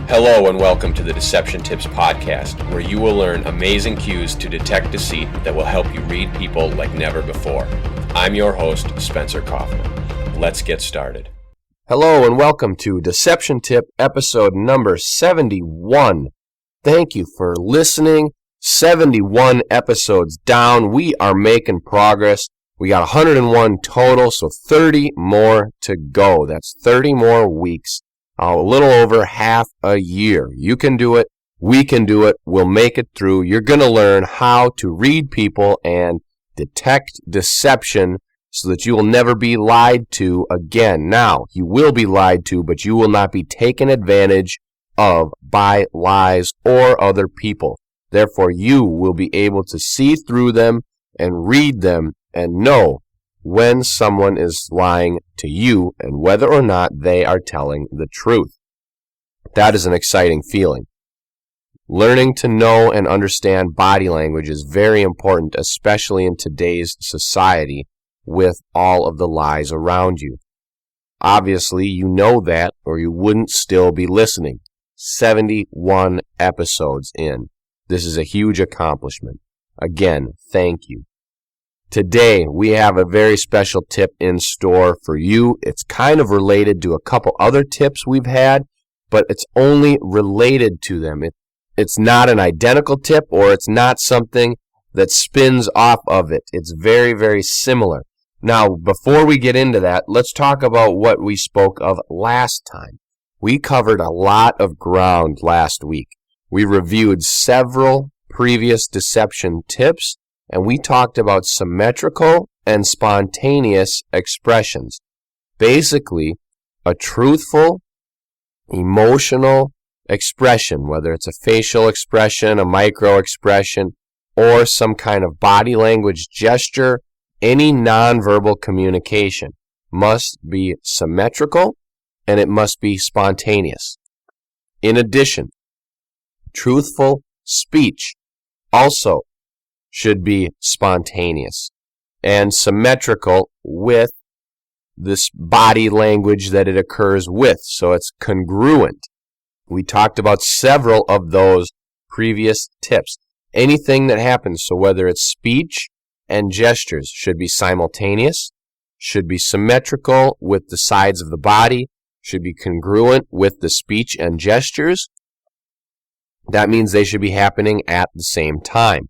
Hello and welcome to the Deception Tips podcast, where you will learn amazing cues to detect deceit that will help you read people like never before. I'm your host, Spencer Kaufman. Let's get started. Hello and welcome to Deception Tip episode number 71. Thank you for listening. 71 episodes down. We are making progress. We got 101 total, so 30 more to go. That's 30 more weeks. A little over half a year. You can do it. We can do it. We'll make it through. You're going to learn how to read people and detect deception so that you will never be lied to again. Now, you will be lied to, but you will not be taken advantage of by lies or other people. Therefore, you will be able to see through them and read them and know when someone is lying to you and whether or not they are telling the truth. That is an exciting feeling. Learning to know and understand body language is very important, especially in today's society with all of the lies around you. Obviously, you know that, or you wouldn't still be listening. 71 episodes in. This is a huge accomplishment. Again, thank you. Today, we have a very special tip in store for you. It's kind of related to a couple other tips we've had, but it's only related to them. It's not an identical tip, or it's not something that spins off of it. It's very, very similar. Now, before we get into that, let's talk about what we spoke of last time. We covered a lot of ground last week. We reviewed several previous deception tips, and we talked about symmetrical and spontaneous expressions. Basically, a truthful, emotional expression, whether it's a facial expression, a micro expression, or some kind of body language gesture, any nonverbal communication must be symmetrical and it must be spontaneous. In addition, truthful speech also should be spontaneous and symmetrical with this body language that it occurs with, so it's congruent. We talked about several of those previous tips. Anything that happens, so whether it's speech and gestures, should be simultaneous, should be symmetrical with the sides of the body, should be congruent with the speech and gestures. That means they should be happening at the same time.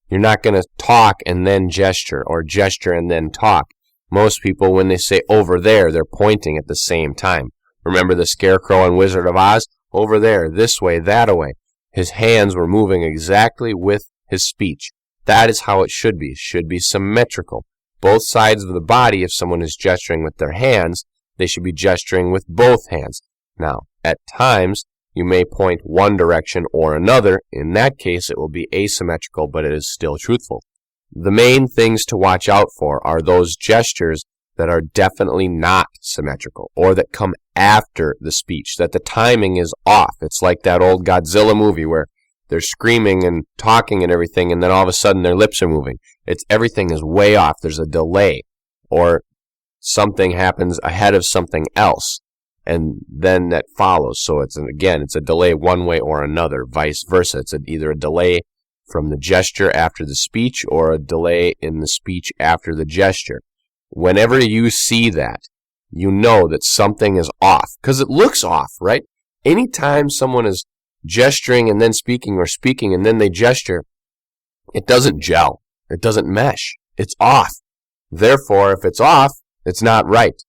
You're not going to talk and then gesture, or gesture and then talk. Most people, when they say over there, they're pointing at the same time. Remember the Scarecrow in Wizard of Oz? Over there, this way, that way. His hands were moving exactly with his speech. That is how it should be. It should be symmetrical. Both sides of the body, if someone is gesturing with their hands, they should be gesturing with both hands. Now, at times, you may point one direction or another. In that case, it will be asymmetrical, but it is still truthful. The main things to watch out for are those gestures that are definitely not symmetrical, or that come after the speech, that the timing is off. It's like that old Godzilla movie where they're screaming and talking and everything, and then all of a sudden their lips are moving. Everything is way off. There's a delay, or something happens ahead of something else, and then that follows. So it's a delay one way or another, vice versa. It's either a delay from the gesture after the speech or a delay in the speech after the gesture. Whenever you see that, you know that something is off, because it looks off, right? Anytime someone is gesturing and then speaking, or speaking and then they gesture, it doesn't gel. It doesn't mesh. It's off. Therefore, if it's off, it's not right.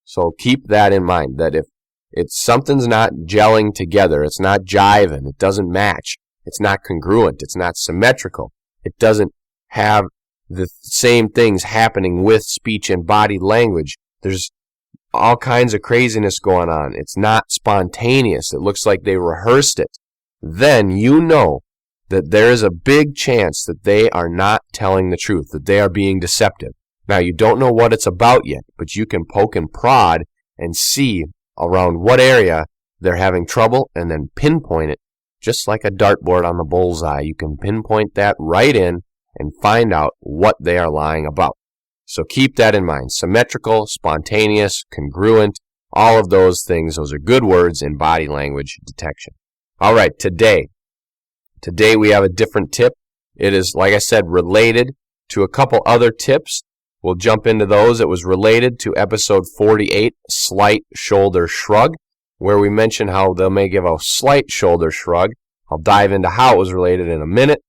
So keep that in mind, that if something's not gelling together, it's not jiving, it doesn't match, it's not congruent, it's not symmetrical, it doesn't have the same things happening with speech and body language, there's all kinds of craziness going on, it's not spontaneous, it looks like they rehearsed it, then you know that there is a big chance that they are not telling the truth, that they are being deceptive. Now, you don't know what it's about yet, but you can poke and prod and see around what area they're having trouble and then pinpoint it, just like a dartboard on the bullseye. You can pinpoint that right in and find out what they are lying about. So keep that in mind. Symmetrical, spontaneous, congruent, All of those things, those are good words in body language detection. All right, today we have a different tip. It is, like I said, related to a couple other tips. We'll jump into those. It was related to episode 48, slight shoulder shrug, where we mentioned how they may give a slight shoulder shrug. I'll dive into how it was related in a minute.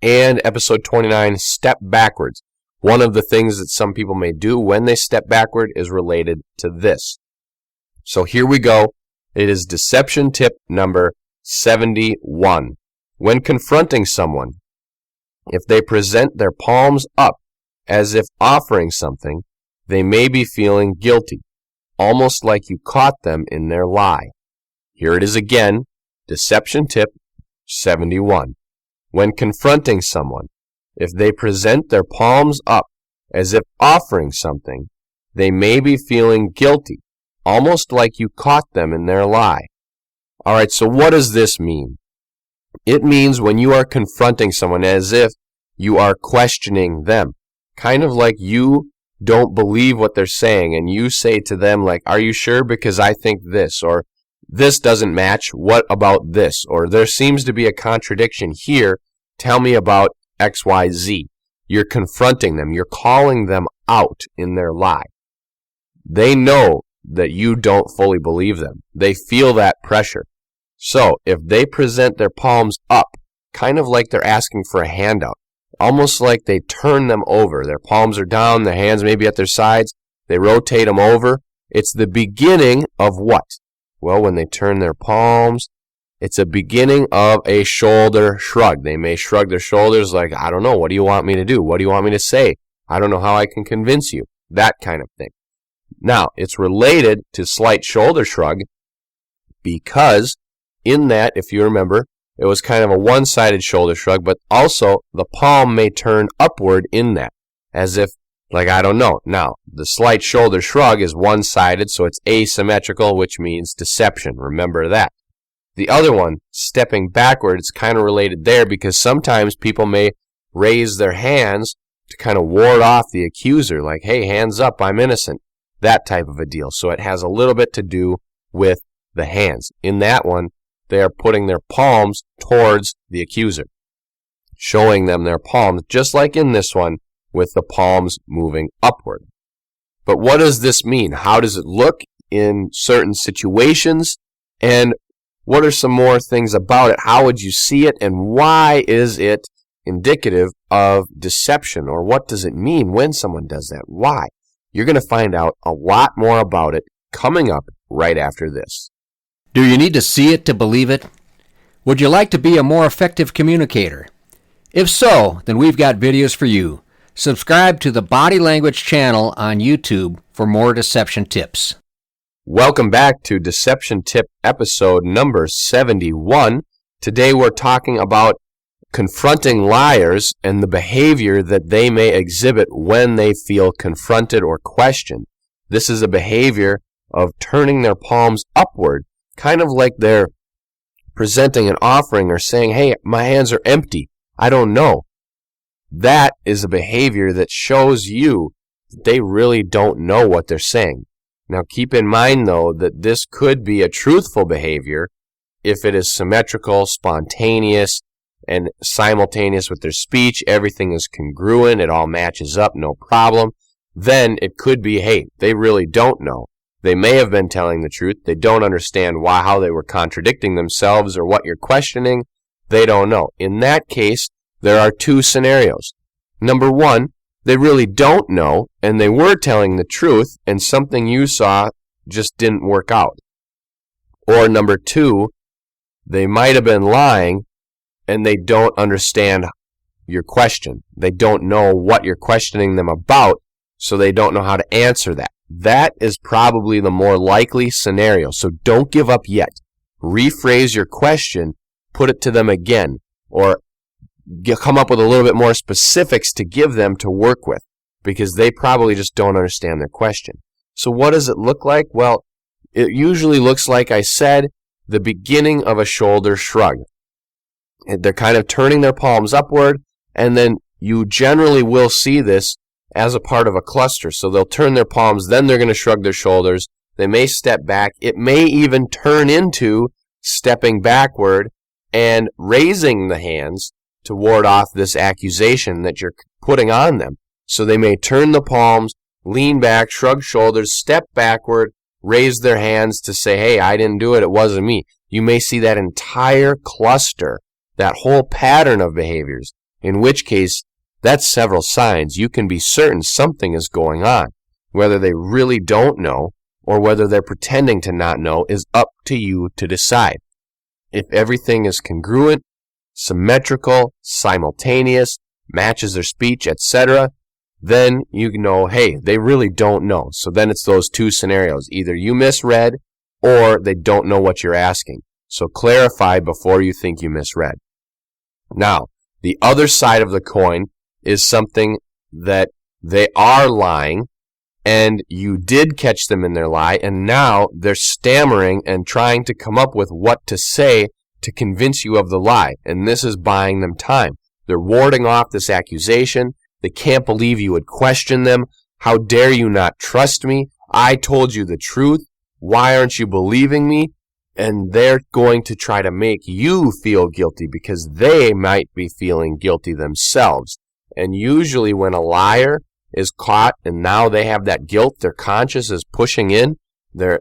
And episode 29, step backwards. One of the things that some people may do when they step backward is related to this. So here we go. It is deception tip number 71. When confronting someone, if they present their palms up as if offering something, they may be feeling guilty, almost like you caught them in their lie. Here it is again, deception tip 71. When confronting someone, if they present their palms up as if offering something, they may be feeling guilty, almost like you caught them in their lie. All right, so what does this mean? It means when you are confronting someone as if you are questioning them, kind of like you don't believe what they're saying, and you say to them, like, are you sure? Because I think this, or this doesn't match. What about this? Or there seems to be a contradiction here. Tell me about XYZ. You're confronting them. You're calling them out in their lie. They know that you don't fully believe them. They feel that pressure. So if they present their palms up, kind of like they're asking for a handout, almost like they turn them over. Their palms are down, their hands may be at their sides. They rotate them over. It's the beginning of what? Well, when they turn their palms, it's a beginning of a shoulder shrug. They may shrug their shoulders like, I don't know, what do you want me to do? What do you want me to say? I don't know how I can convince you. That kind of thing. Now, it's related to slight shoulder shrug because in that, if you remember, it was kind of a one-sided shoulder shrug, but also the palm may turn upward in that, as if, like, I don't know. Now, the slight shoulder shrug is one-sided, so it's asymmetrical, which means deception. Remember that. The other one, stepping backward, it's kind of related there because sometimes people may raise their hands to kind of ward off the accuser, like, hey, hands up, I'm innocent. That type of a deal. So it has a little bit to do with the hands. In that one, they are putting their palms towards the accuser, showing them their palms, just like in this one, with the palms moving upward. But what does this mean? How does it look in certain situations? And what are some more things about it? How would you see it? And why is it indicative of deception? Or what does it mean when someone does that? Why? You're going to find out a lot more about it coming up right after this. Do you need to see it to believe it? Would you like to be a more effective communicator? If so, then we've got videos for you. Subscribe to the Body Language channel on YouTube for more deception tips. Welcome back to Deception Tip episode number 71. Today we're talking about confronting liars and the behavior that they may exhibit when they feel confronted or questioned. This is a behavior of turning their palms upward, kind of like they're presenting an offering or saying, hey, my hands are empty. I don't know. That is a behavior that shows you that they really don't know what they're saying. Now keep in mind, though, that this could be a truthful behavior if it is symmetrical, spontaneous, and simultaneous with their speech. Everything is congruent. It all matches up, no problem. Then it could be, hey, they really don't know. They may have been telling the truth. They don't understand how they were contradicting themselves or what you're questioning. They don't know. In that case, there are two scenarios. Number one, they really don't know, and they were telling the truth, and something you saw just didn't work out. Or number two, they might have been lying, and they don't understand your question. They don't know what you're questioning them about, so they don't know how to answer that. That is probably the more likely scenario. So don't give up yet. Rephrase your question, put it to them again, or come up with a little bit more specifics to give them to work with, because they probably just don't understand their question. So what does it look like? Well, it usually looks like I said, the beginning of a shoulder shrug. They're kind of turning their palms upward, and then you generally will see this as a part of a cluster. So they'll turn their palms, then they're going to shrug their shoulders, They may step back. It may even turn into stepping backward and raising the hands to ward off this accusation that you're putting on them. So they may turn the palms, lean back, shrug shoulders, step backward, raise their hands to say, hey, I didn't do it, it wasn't me. You may see that entire cluster, that whole pattern of behaviors, in which case that's several signs. You can be certain something is going on. Whether they really don't know or whether they're pretending to not know is up to you to decide. If everything is congruent, symmetrical, simultaneous, matches their speech, etc., then you know, hey, they really don't know. So then it's those two scenarios. Either you misread or they don't know what you're asking. So clarify before you think you misread. Now, the other side of the coin is something that they are lying and you did catch them in their lie, and now they're stammering and trying to come up with what to say to convince you of the lie. And this is buying them time. They're warding off this accusation. They can't believe you would question them. How dare you not trust me? I told you the truth. Why aren't you believing me? And they're going to try to make you feel guilty because they might be feeling guilty themselves. And usually when a liar is caught and now they have that guilt, their conscience is pushing in, their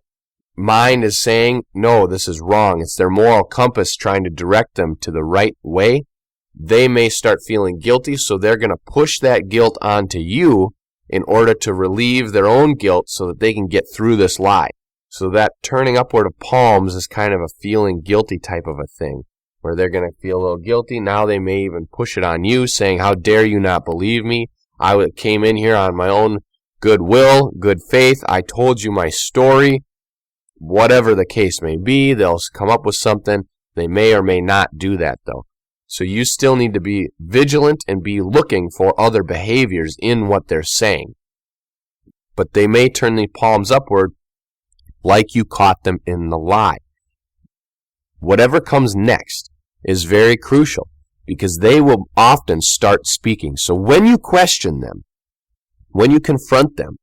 mind is saying, no, this is wrong. It's their moral compass trying to direct them to the right way. They may start feeling guilty, so they're going to push that guilt onto you in order to relieve their own guilt so that they can get through this lie. So that turning upward of palms is kind of a feeling guilty type of a thing, where they're going to feel a little guilty. Now they may even push it on you, saying, how dare you not believe me? I came in here on my own goodwill, good faith. I told you my story. Whatever the case may be, they'll come up with something. They may or may not do that, though. So you still need to be vigilant and be looking for other behaviors in what they're saying. But they may turn the palms upward like you caught them in the lie. Whatever comes next is very crucial because they will often start speaking. So when you question them, when you confront them,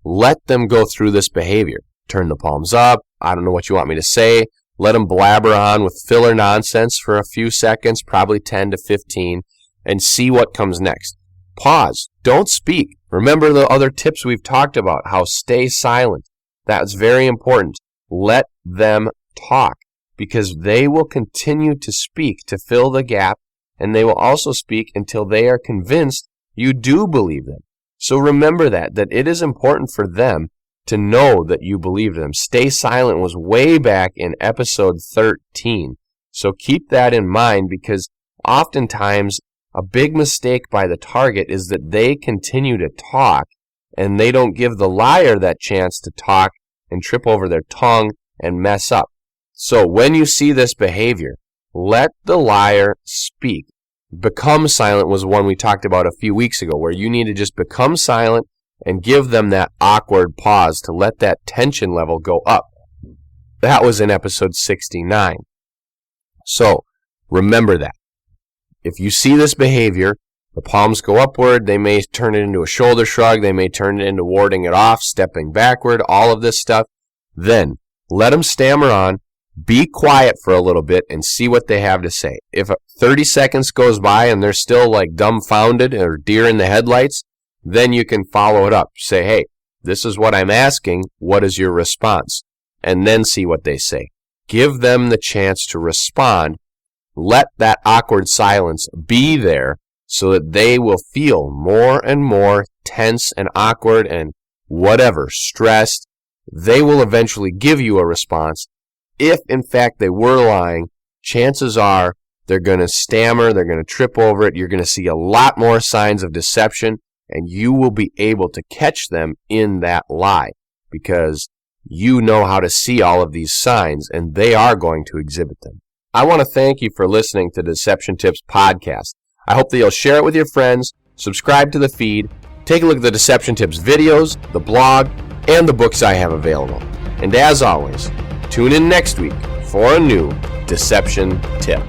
let them go through this behavior. Turn the palms up. I don't know what you want me to say. Let them blabber on with filler nonsense for a few seconds, probably 10 to 15, and see what comes next. Pause. Don't speak. Remember the other tips we've talked about, how stay silent. That's very important. Let them talk because they will continue to speak to fill the gap, and they will also speak until they are convinced you do believe them. So remember that it is important for them to know that you believe them. Stay silent was way back in episode 13. So keep that in mind because oftentimes a big mistake by the target is that they continue to talk and they don't give the liar that chance to talk and trip over their tongue and mess up. So when you see this behavior, let the liar speak. Become silent was one we talked about a few weeks ago, where you need to just become silent and give them that awkward pause to let that tension level go up. That was in episode 69. So remember that. If you see this behavior, the palms go upward, they may turn it into a shoulder shrug, they may turn it into warding it off, stepping backward, all of this stuff. Then let them stammer on, be quiet for a little bit, and see what they have to say. If 30 seconds goes by and they're still like dumbfounded or deer in the headlights, then you can follow it up. Say, hey, this is what I'm asking. What is your response? And then see what they say. Give them the chance to respond. Let that awkward silence be there so that they will feel more and more tense and awkward and whatever, stressed. They will eventually give you a response. If, in fact, they were lying, chances are they're going to stammer, they're going to trip over it. You're going to see a lot more signs of deception, and you will be able to catch them in that lie because you know how to see all of these signs, and they are going to exhibit them. I want to thank you for listening to the Deception Tips podcast. I hope that you'll share it with your friends, subscribe to the feed, take a look at the Deception Tips videos, the blog, and the books I have available. And as always, tune in next week for a new Deception Tip.